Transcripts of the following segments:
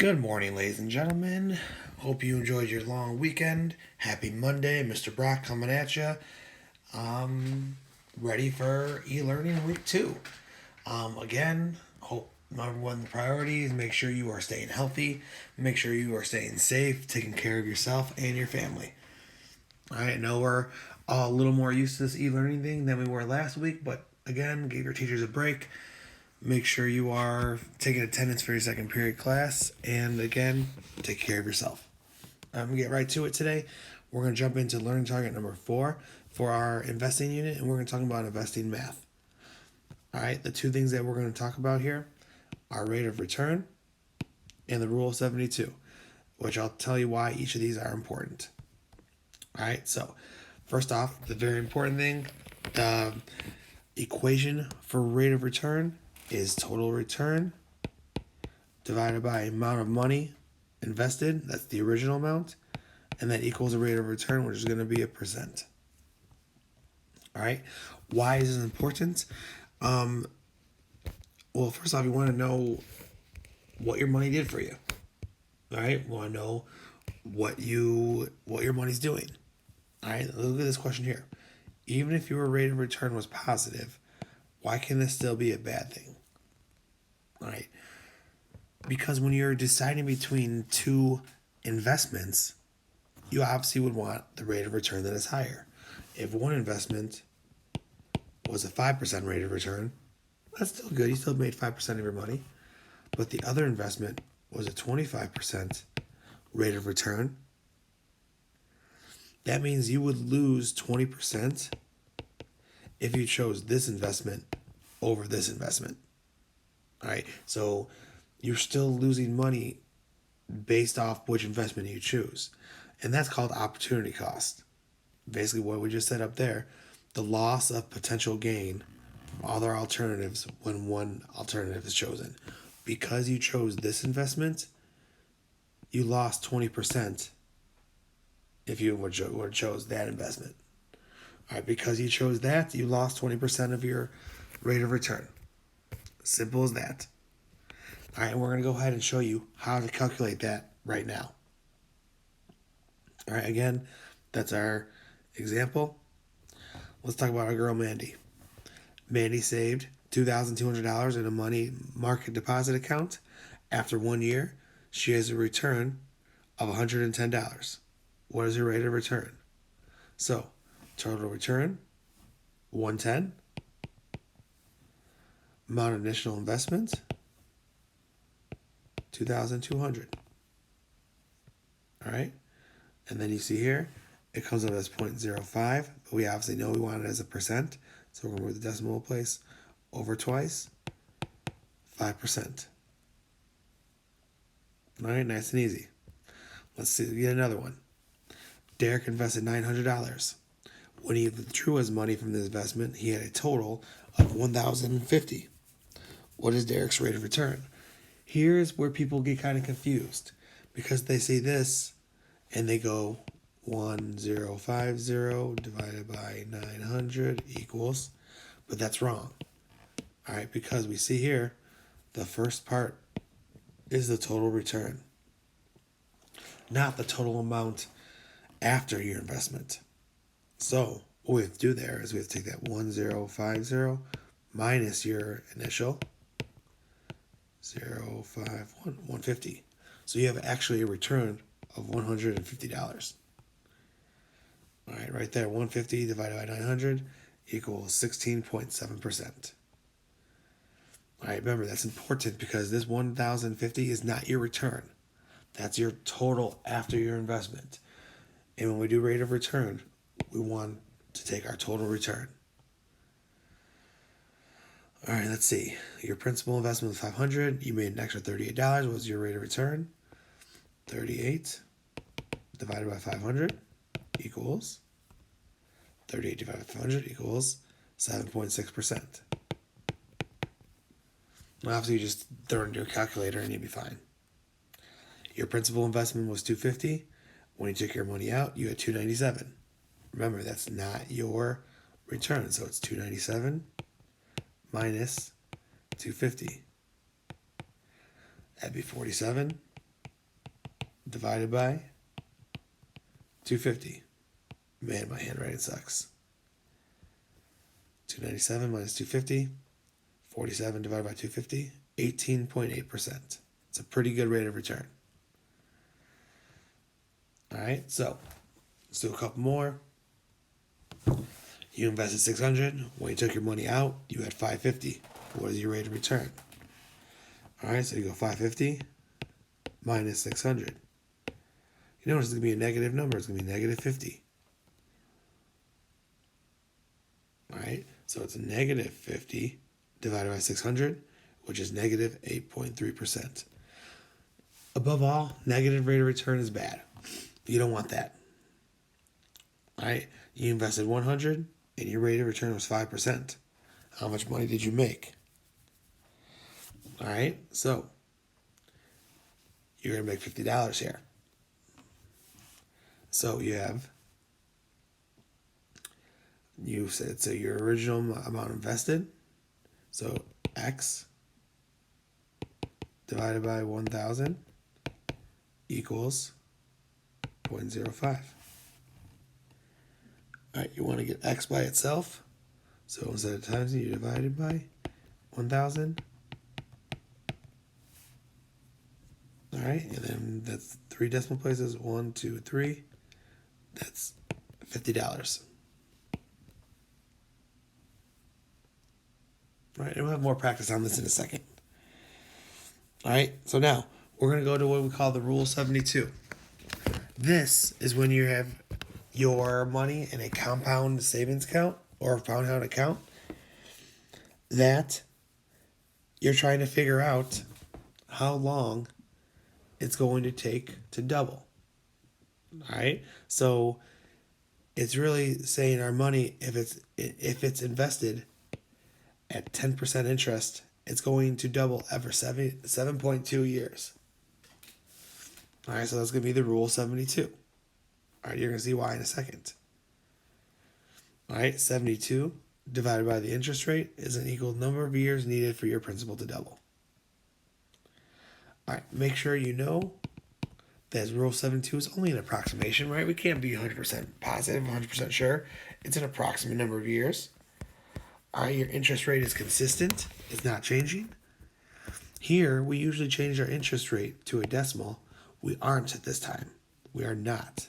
Good morning, ladies and gentlemen. Hope you enjoyed your long weekend. Happy Monday, Mr. Brock coming at you. Ready for e-learning week 2. Again, hope number one priority is make sure you are staying healthy, make sure you are staying safe, taking care of yourself and your family. I know we're all a little more used to this e-learning thing than we were last week, but again, give your teachers a break. Make sure you are taking attendance for your second period class, and again, take care of yourself. I'm gonna get right to it today. We're gonna jump into learning target number 4 for our investing unit, and we're gonna talk about investing math. All right, the two things that we're gonna talk about here are rate of return and the rule of 72, which I'll tell you why each of these are important. All right, so first off, the very important thing, the equation for rate of return is total return divided by amount of money invested, that's the original amount, and that equals the rate of return, which is going to be a percent. All right, why is this important? Well, first off, you want to know what your money did for you. All right, you want to know what your money's doing. All right, look at this question here. Even if your rate of return was positive, why can this still be a bad thing? All right, because when you're deciding between two investments, you obviously would want the rate of return that is higher. If one investment was a 5% rate of return, that's still good. You still made 5% of your money. But the other investment was a 25% rate of return. That means you would lose 20% if you chose this investment over this investment. All right, so you're still losing money based off which investment you choose. And that's called opportunity cost. Basically, what we just said up there, the loss of potential gain from other alternatives when one alternative is chosen. Because you chose this investment, you lost 20% if you would have chose that investment. All right, because you chose that, you lost 20% of your rate of return. Simple as that. All right, we're going to go ahead and show you how to calculate that right now. All right, again, that's our example. Let's talk about our girl Mandy. Mandy saved $2,200 in a money market deposit account. After 1 year, she has a return of $110. What is her rate of return? So, total return, 110. Amount of initial investment, 2,200. All right, and then you see here, it comes up as 0.05, but we obviously know we want it as a percent, so we're going to move the decimal place over twice, 5%. All right, nice and easy. Let's see, get another one. Derek invested $900. When he withdrew his money from this investment, he had a total of $1,050. What is Derek's rate of return? Here's where people get kind of confused because they say this and they go 1050 divided by 900 equals, but that's wrong. All right, because we see here the first part is the total return, not the total amount after your investment. So what we have to do there is we have to take that 1050 minus your initial 150. So you have actually a return of $150. All right, right there, 150 divided by 900 equals 16.7%. All right, remember that's important because this 1,050 is not your return. That's your total after your investment. And when we do rate of return, we want to take our total return. All right, let's see. Your principal investment was $500. You made an extra $38. What was your rate of return? 38 divided by 500 equals 38 divided by 500 equals 7.6%. Obviously, you just throw it into your calculator and you'll be fine. Your principal investment was $250. When you took your money out, you had $297. Remember, that's not your return, so it's $297 minus $250. That'd be $47. divided by 250. Man, my handwriting sucks. 297 minus 250. 47 divided by 250. 18.8%. It's a pretty good rate of return. All right, so let's do a couple more. You invested 600. When you took your money out, you had 550. What is your rate of return? All right, so you go 550 minus 600. You notice it's going to be a negative number. It's going to be negative 50. All right, so it's negative 50 divided by 600, which is negative 8.3%. Above all, negative rate of return is bad. You don't want that. All right, you invested 100 and your rate of return was 5%. How much money did you make? All right, so you're going to make $50 here. So you said, so your original amount invested, so X divided by 1,000 equals 0.05. All right, you want to get X by itself. So instead of times, you divide it by 1,000. All right, and then that's 3 decimal places. 1, 2, 3. That's $50. All right, and we'll have more practice on this in a second. All right, so now we're going to go to what we call the Rule 72. This is when you have your money in a compound savings account or a compound account that you're trying to figure out how long it's going to take to double. All right, so it's really saying our money, if it's invested at 10% interest, it's going to double every 7.2 years. All right, so that's going to be the Rule 72. All right, you're going to see why in a second. All right, 72 divided by the interest rate is an equal number of years needed for your principal to double. All right, make sure you know that Rule 72 is only an approximation, right? We can't be 100% positive, 100% sure. It's an approximate number of years. All right, your interest rate is consistent. It's not changing. Here, we usually change our interest rate to a decimal. We aren't at this time. We are not.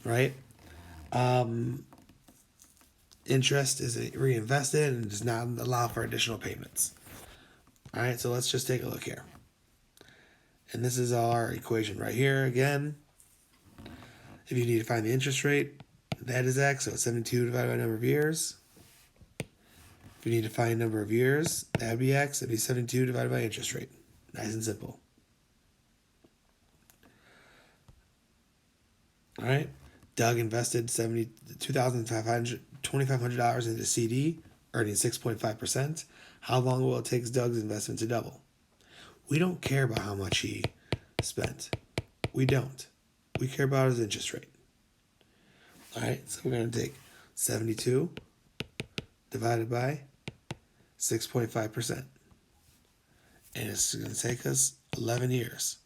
Right? Interest is reinvested and does not allow for additional payments. All right, so let's just take a look here. And this is our equation right here again. If you need to find the interest rate, that is X, so it's 72 divided by number of years. If you need to find number of years, that would be X, it'd be 72 divided by interest rate. Nice and simple. All right, Doug invested $2,500 into CD, earning 6.5%. How long will it take Doug's investment to double? We don't care about how much he spent. We don't. We care about his interest rate. All right, so we're going to take 72 divided by 6.5%. And it's going to take us 11 years.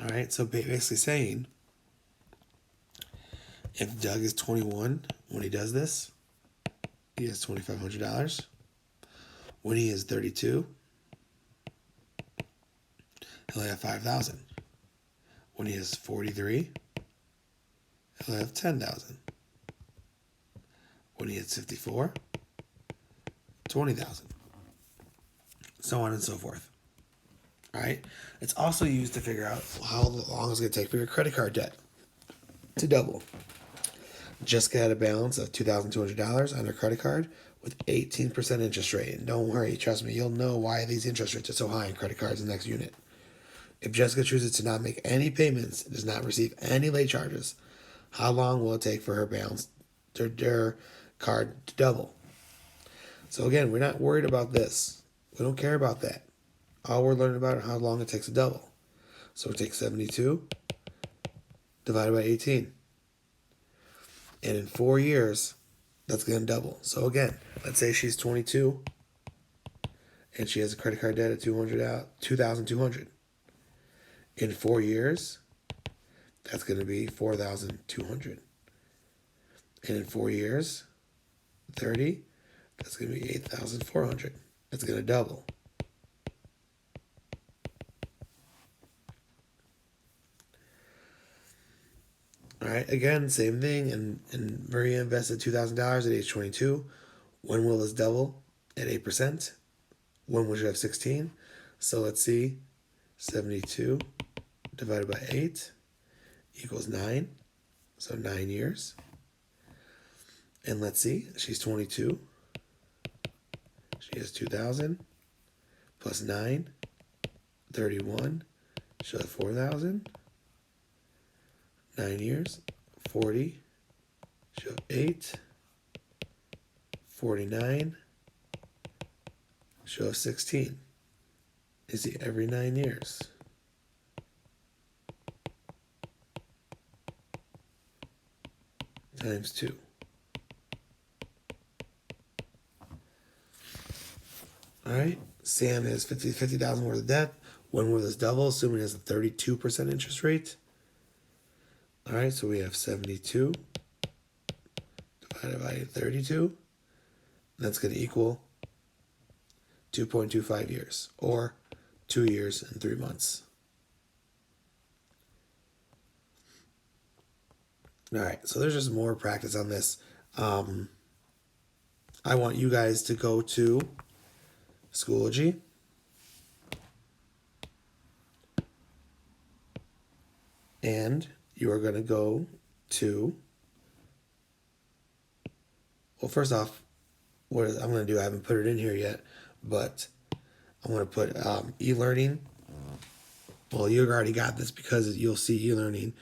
All right, so basically saying, if Doug is 21 when he does this, he has $2,500. When he is 32, he'll have $5,000. When he is 43, he'll have $10,000. When he is 54, $20,000. So on and so forth. All right. It's also used to figure out how long it's going to take for your credit card debt to double. Jessica had a balance of $2,200 on her credit card with 18% interest rate. And don't worry, trust me, you'll know why these interest rates are so high in credit cards in the next unit. If Jessica chooses to not make any payments, does not receive any late charges, how long will it take for her balance, their card to double? So again, we're not worried about this. We don't care about that. All we're learning about is how long it takes to double. So it takes 72 divided by 18. And in 4 years, that's going to double. So again, let's say she's 22 and she has a credit card debt of 2,200. In 4 years, that's going to be 4,200. And in 4 years, 30, that's going to be 8,400. That's going to double. All right, again, same thing. And Maria invested $2,000 at age 22. When will this double? At 8%. When will she have 16? So let's see. 72 divided by 8 equals 9. So 9 years. And let's see. She's 22. She has 2,000 plus 9, 31. She'll have 4,000. 9 years, 40. She'll have 8. 49. She'll have 16. You see, every 9 years. Times 2. All right. Sam has 50,000 worth of debt. When will this double? Assuming it has a 32% interest rate. All right, so we have 72 divided by 32. That's going to equal 2.25 years, or 2 years and 3 months. All right, so there's just more practice on this. I want you guys to go to Schoology. And you are going to go to, well, first off, what I'm going to do, I haven't put it in here yet, but I'm going to put e-learning. Well, you already got this because you'll see e-learning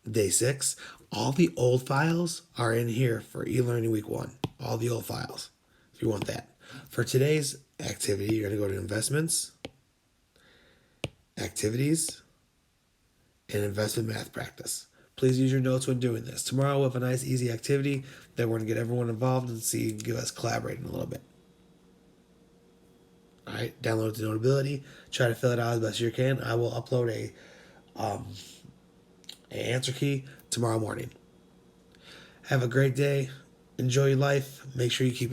day 6. All the old files are in here for e-learning week 1. All the old files, if you want that. For today's activity, you're going to go to investments, activities, and investment math practice. Please use your notes when doing this. Tomorrow we'll have a nice, easy activity that we're going to get everyone involved and give us collaborating a little bit. All right, download the Notability. Try to fill it out as best you can. I will upload a answer key tomorrow morning. Have a great day. Enjoy your life. Make sure you keep